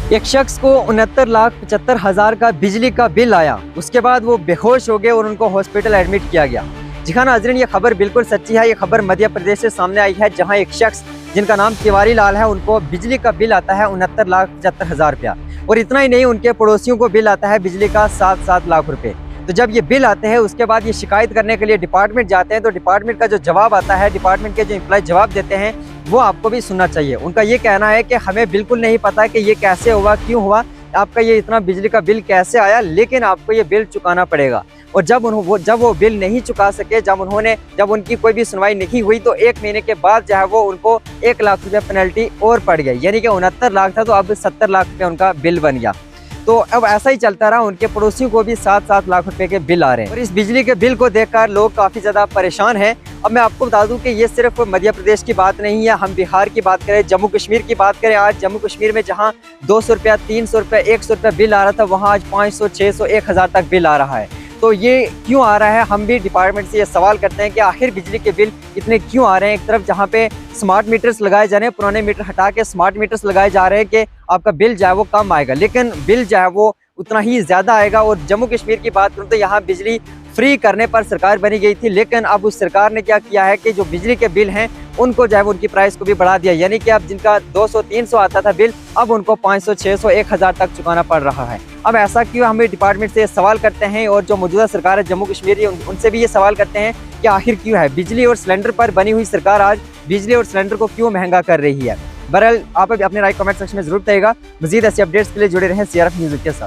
एक शख्स को 69,75,000 का बिजली का बिल आया। उसके बाद वो बेहोश हो गए और उनको हॉस्पिटल एडमिट किया गया। जी हाँ नाज़रीन, ये खबर बिल्कुल सच्ची है। ये खबर मध्य प्रदेश से सामने आई है, जहां एक शख्स जिनका नाम तिवारी लाल है, उनको बिजली का बिल आता है 69,75,000 रुपया। और इतना ही नहीं, उनके पड़ोसियों को बिल आता है बिजली का 7-7 लाख रुपए। तो जब ये बिल आते हैं, उसके बाद ये शिकायत करने के लिए डिपार्टमेंट जाते हैं, तो डिपार्टमेंट का जो जवाब आता है, डिपार्टमेंट के जो एम्प्लॉय जवाब देते हैं, वो आपको भी सुनना चाहिए। उनका ये कहना है कि हमें बिल्कुल नहीं पता कि ये कैसे हुआ, क्यों हुआ, आपका ये इतना बिजली का बिल कैसे आया, लेकिन आपको ये बिल चुकाना पड़ेगा। और जब वो बिल नहीं चुका सके, जब उनकी कोई भी सुनवाई नहीं हुई, तो 1 महीने के बाद जो है वो उनको 1 लाख रुपये पेनल्टी और पड़ गई। यानी कि 69 लाख था, तो अब 70 लाख रुपये उनका बिल बन गया। तो अब ऐसा ही चलता रहा, उनके पड़ोसियों को भी 7-7 लाख रुपए के बिल आ रहे हैं। और इस बिजली के बिल को देखकर लोग काफ़ी ज़्यादा परेशान हैं। अब मैं आपको बता दूं कि ये सिर्फ मध्य प्रदेश की बात नहीं है। हम बिहार की बात करें, जम्मू कश्मीर की बात करें, आज जम्मू कश्मीर में जहां 200 रुपया, 300 रुपया, 100 रुपया बिल आ रहा था, वहां आज 500, 600, 1000 तक बिल आ रहा है। तो ये क्यों आ रहा है, हम भी डिपार्टमेंट से ये सवाल करते हैं कि आखिर बिजली के बिल इतने क्यों आ रहे हैं। एक तरफ जहाँ पे स्मार्ट मीटर्स लगाए जा रहे हैं, पुराने मीटर हटा के स्मार्ट मीटर्स लगाए जा रहे हैं कि आपका बिल जो है वो कम आएगा, लेकिन बिल जो है वो उतना ही ज़्यादा आएगा। और जम्मू कश्मीर की बात करूँ तो यहाँ बिजली फ्री करने पर सरकार बनी गई थी, लेकिन अब उस सरकार ने क्या किया है कि जो बिजली के बिल हैं उनको जो है उनकी प्राइस को भी बढ़ा दिया। यानी कि अब जिनका 200-300 आता था बिल, अब उनको 500, 600, 1000 तक चुकाना पड़ रहा है। अब ऐसा क्यों, हमें डिपार्टमेंट से ये सवाल करते हैं, और जो मौजूदा सरकार है जम्मू कश्मीर, उनसे भी ये सवाल करते हैं कि आखिर क्यों है बिजली और सिलेंडर पर बनी हुई सरकार आज बिजली और सिलेंडर को क्यों महंगा कर रही है। बहरहाल आप अपने राय कमेंट सेक्शन में जरूर बताइएगा। मजीद ऐसे अपडेट्स के लिए जुड़े रहें CRF न्यूज़ के साथ।